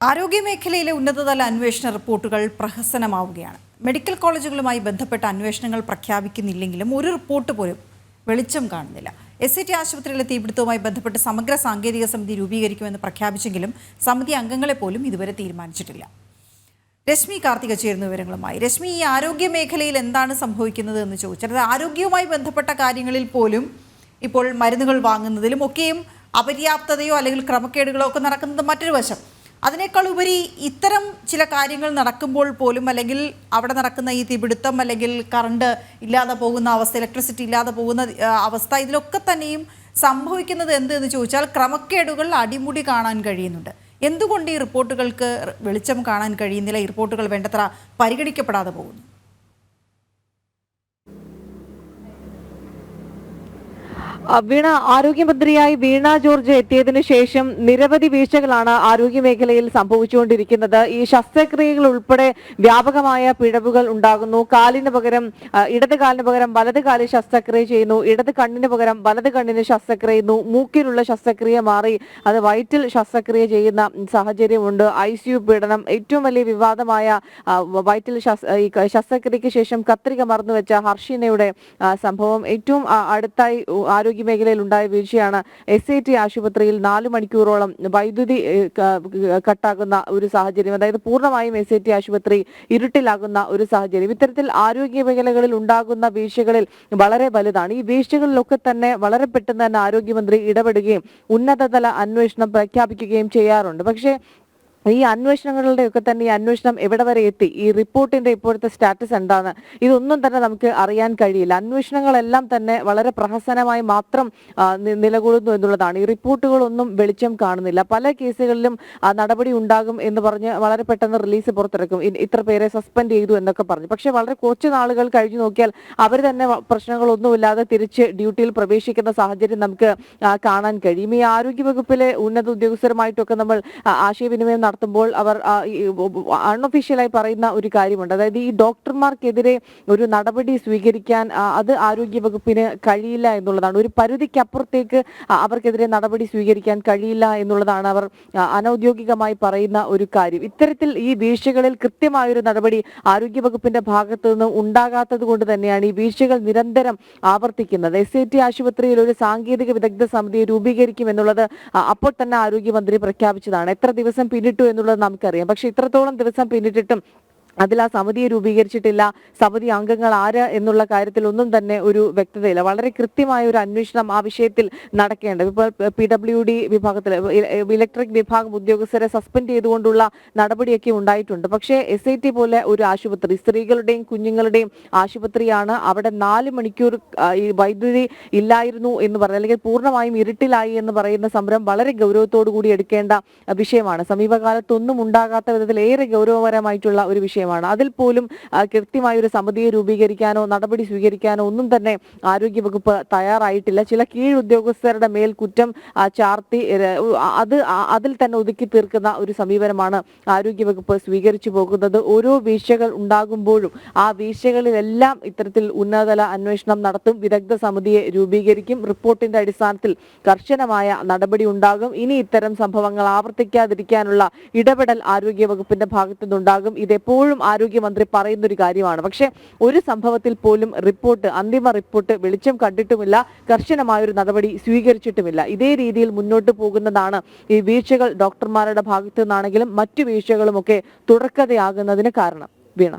ആരോഗ്യമേഖലയിലെ ഉന്നതതല അന്വേഷണ റിപ്പോർട്ടുകൾ പ്രഹസനമാവുകയാണ്. മെഡിക്കൽ കോളേജുകളുമായി ബന്ധപ്പെട്ട അന്വേഷണങ്ങൾ പ്രഖ്യാപിക്കുന്നില്ലെങ്കിലും ഒരു റിപ്പോർട്ട് പോലും വെളിച്ചം കാണുന്നില്ല. SCT ആശുപത്രിയിലെ തീപിടുത്തവുമായി ബന്ധപ്പെട്ട് സമഗ്ര സാങ്കേതിക സമിതി രൂപീകരിക്കുമെന്ന് പ്രഖ്യാപിച്ചെങ്കിലും സമിതി അംഗങ്ങളെ പോലും ഇതുവരെ തീരുമാനിച്ചിട്ടില്ല. രശ്മി കാർത്തിക ചേരുന്ന വിവരങ്ങളുമായി. രശ്മി, ഈ ആരോഗ്യമേഖലയിൽ എന്താണ് സംഭവിക്കുന്നത് എന്ന് ചോദിച്ചാൽ, ആരോഗ്യവുമായി ബന്ധപ്പെട്ട കാര്യങ്ങളിൽ പോലും ഇപ്പോൾ മരുന്നുകൾ വാങ്ങുന്നതിലും ഒക്കെയും അപര്യാപ്തതയോ അല്ലെങ്കിൽ ക്രമക്കേടുകളോ ഒക്കെ നടക്കുന്നത് മറ്റൊരു വശം. അതിനേക്കാൾ ഉപരി ഇത്തരം ചില കാര്യങ്ങൾ നടക്കുമ്പോൾ പോലും, അല്ലെങ്കിൽ അവിടെ നടക്കുന്ന ഈ തീപിടുത്തം, അല്ലെങ്കിൽ കറണ്ട് ഇല്ലാതെ പോകുന്ന അവസ്ഥ, ഇലക്ട്രിസിറ്റി ഇല്ലാതെ പോകുന്ന അവസ്ഥ, ഇതിലൊക്കെ തന്നെയും സംഭവിക്കുന്നത് എന്തെന്ന് ചോദിച്ചാൽ ക്രമക്കേടുകൾ അടിമുടി കാണാൻ കഴിയുന്നുണ്ട്. എന്തുകൊണ്ട് ഈ റിപ്പോർട്ടുകൾക്ക് വെളിച്ചം കാണാൻ കഴിയുന്നില്ല? ഈ റിപ്പോർട്ടുകൾ വേണ്ടത്ര പരിഗണിക്കപ്പെടാതെ പോകുന്നു? വീണ, ആരോഗ്യമന്ത്രിയായി വീണ ജോർജ് എത്തിയതിനു ശേഷം നിരവധി വീഴ്ചകളാണ് ആരോഗ്യമേഖലയിൽ സംഭവിച്ചുകൊണ്ടിരിക്കുന്നത്. ഈ ശസ്ത്രക്രിയകൾ ഉൾപ്പെടെ വ്യാപകമായ പിഴവുകൾ ഉണ്ടാകുന്നു. കാലിന് പകരം ഇടത് കാലിന് പകരം വലത് കാലിൽ ശസ്ത്രക്രിയ ചെയ്യുന്നു, ഇടത് കണ്ണിന് പകരം വലത് കണ്ണിന് ശസ്ത്രക്രിയ ചെയ്യുന്നു, മൂക്കിലുള്ള ശസ്ത്രക്രിയ മാറി അത് വയറ്റിൽ ശസ്ത്രക്രിയ ചെയ്യുന്ന സാഹചര്യമുണ്ട്. ICU പീഡനം, ഏറ്റവും വലിയ വിവാദമായ വയറ്റിൽ ശസ്ത്രക്രിയയ്ക്ക് ശേഷം കത്രിക മറന്നുവെച്ച ഹർഷിനയുടെ സംഭവം, ഏറ്റവും അടുത്തായി മേഖലയിൽ ഉണ്ടായ വീഴ്ചയാണ് SCT ആശുപത്രിയിൽ 4 മണിക്കൂറോളം വൈദ്യുതി കട്ടാകുന്ന ഒരു സാഹചര്യം. അതായത് പൂർണ്ണമായും SCT ആശുപത്രി ഇരുട്ടിലാകുന്ന ഒരു സാഹചര്യം. ഇത്തരത്തിൽ ആരോഗ്യ മേഖലകളിൽ ഉണ്ടാകുന്ന വീഴ്ചകളിൽ വളരെ വലുതാണ്. ഈ വീഴ്ചകളിലൊക്കെ തന്നെ വളരെ പെട്ടെന്ന് തന്നെ ആരോഗ്യമന്ത്രി ഇടപെടുകയും ഉന്നതതല അന്വേഷണം പ്രഖ്യാപിക്കുകയും ചെയ്യാറുണ്ട്. പക്ഷേ ഈ അന്വേഷണങ്ങളുടെ ഒക്കെ തന്നെ ഈ അന്വേഷണം എവിടെ വരെ എത്തി, ഈ റിപ്പോർട്ടിന്റെ ഇപ്പോഴത്തെ സ്റ്റാറ്റസ് എന്താണ്, ഇതൊന്നും തന്നെ നമുക്ക് അറിയാൻ കഴിയില്ല. അന്വേഷണങ്ങളെല്ലാം തന്നെ വളരെ പ്രഹസനമായി മാത്രം നിലകൊള്ളുന്നു എന്നുള്ളതാണ്. ഈ റിപ്പോർട്ടുകളൊന്നും വെളിച്ചം കാണുന്നില്ല. പല കേസുകളിലും നടപടി ഉണ്ടാകും എന്ന് പറഞ്ഞ് വളരെ പെട്ടെന്ന് റിലീസ് പുറത്തിറക്കും, ഇത്ര പേരെ സസ്പെൻഡ് ചെയ്തു എന്നൊക്കെ പറഞ്ഞു. പക്ഷെ വളരെ കുറച്ച് നാളുകൾ കഴിഞ്ഞു നോക്കിയാൽ അവർ തന്നെ പ്രശ്നങ്ങളൊന്നുമില്ലാതെ തിരിച്ച് ഡ്യൂട്ടിയിൽ പ്രവേശിക്കുന്ന സാഹചര്യം നമുക്ക് കാണാൻ കഴിയും. ഈ ആരോഗ്യവകുപ്പിലെ ഉന്നത ഉദ്യോഗസ്ഥരുമായിട്ടൊക്കെ നമ്മൾ ആശയവിനിമയം നടത്തുമ്പോൾ അവർ അൺഒഫീഷ്യലായി പറയുന്ന ഒരു കാര്യമുണ്ട്. അതായത് ഈ ഡോക്ടർമാർക്കെതിരെ ഒരു നടപടി സ്വീകരിക്കാൻ അത് ആരോഗ്യവകുപ്പിന് കഴിയില്ല എന്നുള്ളതാണ്. ഒരു പരിധിക്കപ്പുറത്തേക്ക് അവർക്കെതിരെ നടപടി സ്വീകരിക്കാൻ കഴിയില്ല എന്നുള്ളതാണ് അവർ അനൌദ്യോഗികമായി പറയുന്ന ഒരു കാര്യം. ഇത്തരത്തിൽ ഈ വീഴ്ചകളിൽ കൃത്യമായൊരു നടപടി ആരോഗ്യവകുപ്പിന്റെ ഭാഗത്തു നിന്ന് ഉണ്ടാകാത്തത് കൊണ്ട് തന്നെയാണ് ഈ വീഴ്ചകൾ നിരന്തരം ആവർത്തിക്കുന്നത്. SCT ആശുപത്രിയിൽ ഒരു സാങ്കേതിക വിദഗ്ധ സമിതിയെ രൂപീകരിക്കുമെന്നുള്ളത് അപ്പോൾ തന്നെ ആരോഗ്യമന്ത്രി പ്രഖ്യാപിച്ചതാണ്. എത്ര ദിവസം പിന്നിട്ടു എന്നുള്ളത് നമുക്കറിയാം. പക്ഷെ ഇത്രത്തോളം ദിവസം പിന്നിട്ടിട്ടും അതിൽ ആ സമിതിയെ രൂപീകരിച്ചിട്ടില്ല. സമിതി അംഗങ്ങൾ ആര് എന്നുള്ള കാര്യത്തിൽ ഒന്നും തന്നെ ഒരു വ്യക്തതയില്ല. വളരെ കൃത്യമായ ഒരു അന്വേഷണം ആ വിഷയത്തിൽ നടക്കേണ്ടത്. ഇപ്പോൾ PWD വിഭാഗത്തിൽ ഇലക്ട്രിക് വിഭാഗം ഉദ്യോഗസ്ഥരെ സസ്പെൻഡ് ചെയ്തുകൊണ്ടുള്ള നടപടിയൊക്കെ ഉണ്ടായിട്ടുണ്ട്. പക്ഷേ SIT പോലെ ഒരു ആശുപത്രി, സ്ത്രീകളുടെയും കുഞ്ഞുങ്ങളുടെയും ആശുപത്രിയാണ്. അവിടെ 4 മണിക്കൂർ ഈ വൈദ്യുതി ഇല്ലായിരുന്നു എന്ന് പറയുന്നത്, അല്ലെങ്കിൽ പൂർണ്ണമായും ഇരുട്ടിലായി എന്ന് പറയുന്ന സംരംഭം വളരെ ഗൗരവത്തോടു കൂടി എടുക്കേണ്ട വിഷയമാണ്. സമീപകാലത്തൊന്നും ഉണ്ടാകാത്ത വിധത്തിൽ ഏറെ ഗൗരവപരമായിട്ടുള്ള ഒരു വിഷയമാണ്. അതിൽ പോലും കൃത്യമായ ഒരു സമിതിയെ രൂപീകരിക്കാനോ നടപടി സ്വീകരിക്കാനോ ഒന്നും തന്നെ ആരോഗ്യവകുപ്പ് തയ്യാറായിട്ടില്ല. ചില കീഴുദ്യോഗസ്ഥരുടെ മേൽ കുറ്റം ചാർത്തി അതിൽ തന്നെ ഒതുക്കി തീർക്കുന്ന ഒരു സമീപനമാണ് ആരോഗ്യവകുപ്പ് സ്വീകരിച്ചു പോകുന്നത്. ഓരോ വീഴ്ചകൾ ഉണ്ടാകുമ്പോഴും ആ വീഴ്ചകളിലെല്ലാം ഇത്തരത്തിൽ ഉന്നതതല അന്വേഷണം നടത്തും, വിദഗ്ധ സമിതിയെ രൂപീകരിക്കും, റിപ്പോർട്ടിന്റെ അടിസ്ഥാനത്തിൽ കർശനമായ നടപടി ഉണ്ടാകും. ഇനി ഇത്തരം സംഭവങ്ങൾ ആവർത്തിക്കാതിരിക്കാനുള്ള ഇടപെടൽ ആരോഗ്യവകുപ്പിന്റെ ഭാഗത്തു നിന്നുണ്ടാകും. ഇതെപ്പോഴും ആരോഗ്യമന്ത്രി പറയുന്ന ഒരു കാര്യമാണ്. പക്ഷെ ഒരു സംഭവത്തിൽ പോലും അന്തിമ റിപ്പോർട്ട് വെളിച്ചം കണ്ടിട്ടുമില്ല, കർശനമായ ഒരു നടപടി സ്വീകരിച്ചിട്ടുമില്ല. ഇതേ രീതിയിൽ മുന്നോട്ട് പോകുന്നതാണ് ഈ വീഴ്ചകൾ ഡോക്ടർമാരുടെ ഭാഗത്തു നിന്നാണെങ്കിലും മറ്റു വീഴ്ചകളുമൊക്കെ തുടർക്കഥയാകുന്നതിന് കാരണം. വീണ.